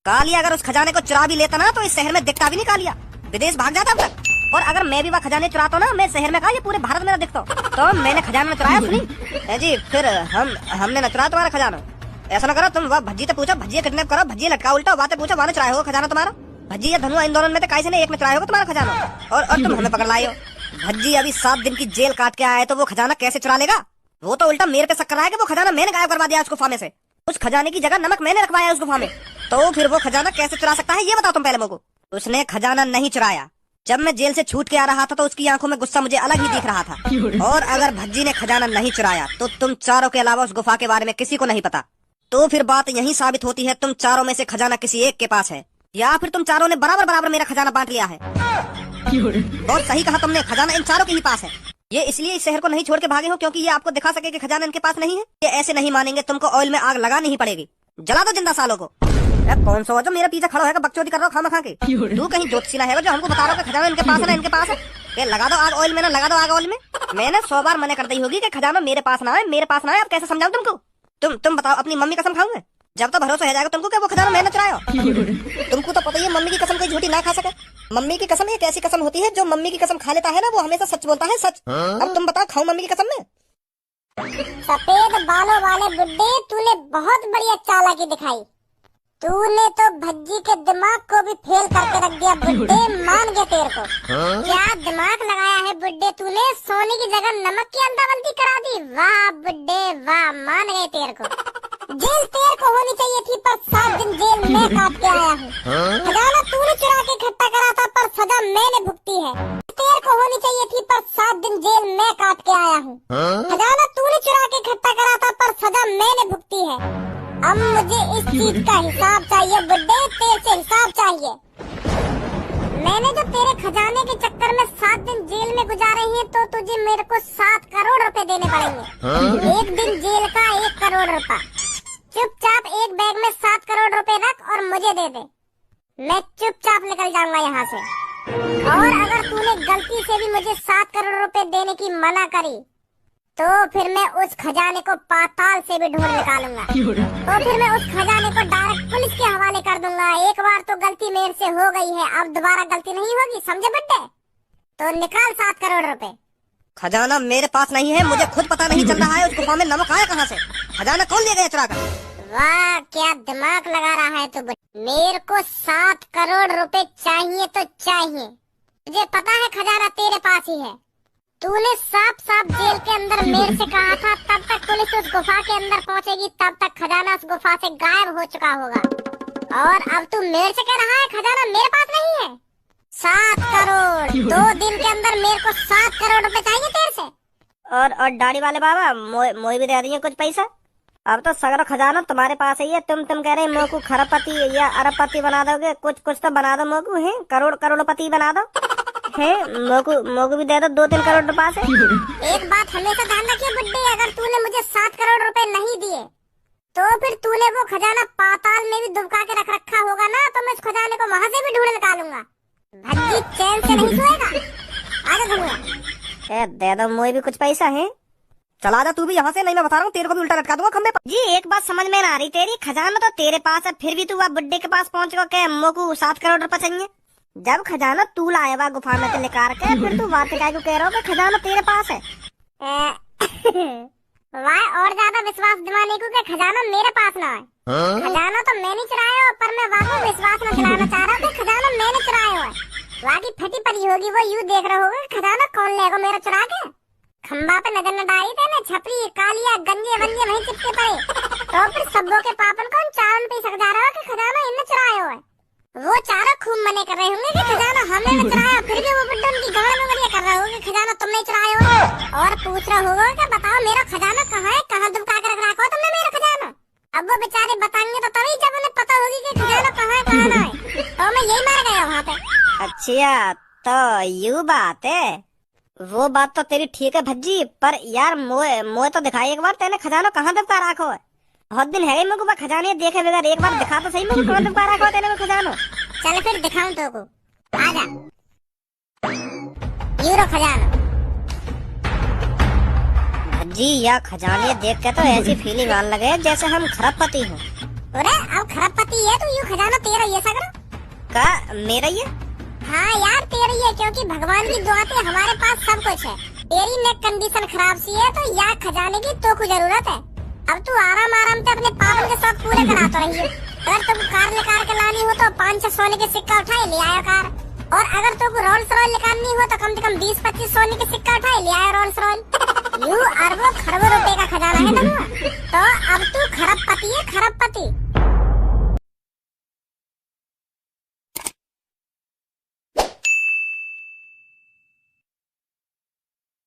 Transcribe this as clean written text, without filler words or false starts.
कालिया अगर उस खजाने को चुरा भी लेता ना तो इस शहर में दिखता भी नहीं कालिया, विदेश भाग जाता अब तक। और अगर मैं भी वह खजाने चुराता ना, मैं शहर में कहा ये पूरे भारत में दिखता। तो मैंने खजाना न चुराया सुनी जी, फिर हमने न चुराया तुम्हारा खजाना। ऐसा ना करो तुम, वह भज्जी से पूछो, भज्जी किडनैप करो, भज्जी लटका उल्टा बातें पूछो, वहाँ चुराया होगा खजाना तुम्हारा। भज्जी या धनु इन दोनों में से ने एक में चुराया होगा तुम्हारा खजाना, और तुम हमें पकड़ लाए हो। भज्जी अभी 7 दिन की जेल काट के आया है तो वो खजाना कैसे चुरा लेगा? वो तो उल्टा मेरे पे शक कर रहा है कि वो खजाना मैंने गायब करवा दिया उस गुफा में से। उस खजाने की जगह नमक मैंने रखवाया उस गुफा में, तो फिर वो खजाना कैसे चुरा सकता है ये बताओ तुम पहले मुझको। उसने खजाना नहीं चुराया। जब मैं जेल से छूट के आ रहा था तो उसकी आंखों में गुस्सा मुझे अलग ही दिख रहा था। और अगर भज्जी ने खजाना नहीं चुराया तो तुम चारों के अलावा उस गुफा के बारे में किसी को नहीं पता। तो फिर बात यही साबित होती है तुम चारों में से खजाना किसी एक के पास है, या फिर तुम चारों ने बराबर बराबर मेरा खजाना बांट लिया है। बहुत सही कहा तुमने, खजाना इन चारों के ही पास है। ये इसलिए इस शहर को नहीं छोड़ के भागे हो क्योंकि ये आपको दिखा सके कि खजाना इनके पास नहीं है। ये ऐसे नहीं मानेंगे, तुमको ऑयल में आग लगानी ही पड़ेगी। जला दो जिंदा सालों को। कौन सा जो मेरे पीछे खड़ा है बकचोदी कर रहा हो खामा खा के? तू कहीं ज्योतिषीला है जो हमको बता रहा हो कि खजाना इनके पास है ना इनके पास है? ये लगा दो आग ऑयल में, ना लगा दो आग ऑयल में। मैंने 100 बार मना कर दी होगी कि खजाना मेरे पास ना है, मेरे पास ना है। अब कैसे समझाऊं तुमको? तुम बताओ, अपनी मम्मी कसम खाऊंगे जब तो भरोसा हो जाएगा तुमको कि वो खजाना मैंने चुराया। तुमको तो पता ही है मम्मी की कसम कोई झूठी ना खा सके। मम्मी की कसम एक ऐसी कसम होती है जो मम्मी की कसम खा लेता है ना वो हमेशा सच बोलता है, सच। अब तुम बताओ, खाऊं मम्मी की कसम में? सफेद बालों वाले बुड्ढे, तूने बहुत बढ़िया चालाकी दिखाई। तूने तो भज्जी के दिमाग को भी फेल करके रख दिया बुड्ढे, मान गए तेरे को। क्या दिमाग लगाया है बुड्ढे तूने, सोने की जगह नमक की अंदावंदी करा दी। वाह बुड्ढे वाह, मान गए तेरे को। जेल तेरे को होनी चाहिए थी पर 7 दिन जेल मैं काट के आया हूँ। खजाना तूने चुरा के इकट्ठा करा था पर सजा मैंने भुगती है। तेरे को होनी चाहिए थी पर 7 दिन जेल मैं काट के आया हूँ। खजाना तूने चुरा के इकट्ठा करा था पर सजा मैंने भुगती है। अब मुझे इस चीज का हिसाब चाहिए बुड्ढे, तेरे से हिसाब चाहिए। मैंने जो तेरे खजाने के चक्कर में 7 दिन जेल में गुजारे हैं तो तुझे मेरे को 7 करोड़ रुपए देने पड़ेंगे। एक दिन जेल का 1 करोड़ रुपए। चुपचाप एक बैग में 7 करोड़ रुपए रख और मुझे दे दे। मैं चुपचाप निकल जाऊंगा यहाँ से। और अगर तूने गलती से भी मुझे 7 करोड़ रुपए देने की मना करी तो फिर मैं उस खजाने को पाताल से भी ढूंढ निकालूंगा। तो फिर मैं उस खजाने को डायरेक्ट पुलिस के हवाले कर दूंगा। एक बार तो गलती मेरे से हो गई है, अब दोबारा गलती नहीं होगी, समझे बुड्ढे? तो निकाल 7 करोड़ रुपए। खजाना मेरे पास नहीं है, मुझे खुद पता नहीं चल रहा है उस गुफा में नमक आया कहाँ से। खजाना कौन ले गया चुरा कर? वाह क्या दिमाग लगा रहा है तू। मेरे को 7 करोड़ रुपए चाहिए तो चाहिए। मुझे पता है खजाना तेरे पास ही है। तूने साफ साफ जेल के अंदर मेरे से कहा था तब तक पुलिस उस गुफा के अंदर पहुंचेगी तब तक खजाना उस गुफा से गायब हो चुका होगा। और अब तू मेरे से कह रहा है खजाना मेरे पास नहीं है। 7 करोड़ 2 दिन के अंदर मेरे को 7 करोड़ रुपए चाहिए तेरे से। और दाढ़ी वाले बाबा मोई भी दे दिए कुछ पैसा। अब तो सगरो खजाना तुम्हारे पास ही है। तुम कह रहे मोकू खरबपति या अरबपति बना दोगे, कुछ तो बना दो मोकू है, करोड़पति बना दो है। मोकू भी दे दो 2-3 करोड़ रुपए से। एक बात हमेशा ध्यान रखिए बुड्ढे, अगर तूने मुझे 7 करोड़ रुपए नहीं दिए तो फिर तूने वो खजाना पाताल में भी दुबका के रख रखा होगा ना, तो मैं उस खजाने को वहाँ से भी ढूंढ निकालूंगा। भज्जी चैन से नहीं सोएगा। आगे घूमूंगा। दे दो मोई भी कुछ पैसा है। चला जा तू भी यहाँ से, नहीं मैं बता रहा हूँ तेरे को भी उल्टा लटका दूंगा खंबे पर। जी एक बात समझ में ना आ रही तेरी, खजाना तो तेरे पास है फिर भी तू वह बुड्ढे के पास पहुँच गया मोकू 7 करोड़ रुपए चाहिए। जब खजाना तू लाया हुआ गुफा में से निकाल के फिर तू बात क्या कह रहा हो कि खजाना तेरे पास है। वाह और ज्यादा विश्वास दिलाने को कि खजाना मेरे पास ना है। खजाना तो मैंने चुराया पर मैं वाकई विश्वास न दिलाना चाह रहा हूँ कि खजाना मैंने चुराया हुआ है। वाकई फटी पड़ी होगी वो, यूँ देख रहा होगा खजाना कौन लेगा मेरा चुरा के। खंबा पे नजर न डाली थे ना, छपरी कालिया गंजे वंजे वहीं चिपके पड़े। तो फिर सबों के पापन को चारण पे सक जा रहा है कि खजाना इनने चुराया हुआ है। वो चारों खूब मने कर रहे होंगे कि खजाना हमने चुराया, फिर भी वो बुड्ढा उनकी गवाह में बढ़िया कर रहा होगा कि खजाना तुमने चुराया हो। और पूछ रहा होगा कि बताओ मेरा खजाना कहाँ है, कहाँ दुबका कर रख रखा हो तुमने मेरा खजाना। अब वो बेचारे बताएंगे तो तभी जब उन्हें पता होगी कि खजाना कहाँ है कहाँ ना है। तो मैं यही मार गया वहाँ पे। अच्छा तो यू बात है। वो बात तो तेरी ठीक है भज्जी, पर यार मोए तो दिखाई एक बार तेने खजाना कहाँ दुबका रखा है। बहुत दिन है मेरे को खजाने देखे बगैर, एक बार दिखा तो सही मेरे को कहाँ दुबका रखा है तेने को खजाना। चल फिर दिखाऊं तो को, आजा। यूरो खजाना। भज्जी या खजाने देख के तो ऐसी फीलिंग आने लगे जैसे हम खरबपति हों। अरे अब खरबपति है तू, यूं खजाना तेरा ये सगरा। का मेरा ये? हाँ यार तेरी है, क्योंकि भगवान की दुआ से हमारे पास सब कुछ है। तेरी नेक कंडीशन खराब सी है तो या खजाने की तो कुछ जरूरत है। अब तू आराम आराम से अपने पापन के शौक पूरे कराता रही है। अगर तुम कार निकाल के लानी हो तो 5-6 सोने के सिक्का उठाए ले आयो कार, और अगर तुमको रोल्स रॉयल निकालनी हो तो कम से कम 20-25 सोने के सिक्का उठाए ले आयो रोल्स रॉयल। यूं अरबों खरबों रुपए का खजाना है ना। तो अब तू खरबपति है, खरबपति।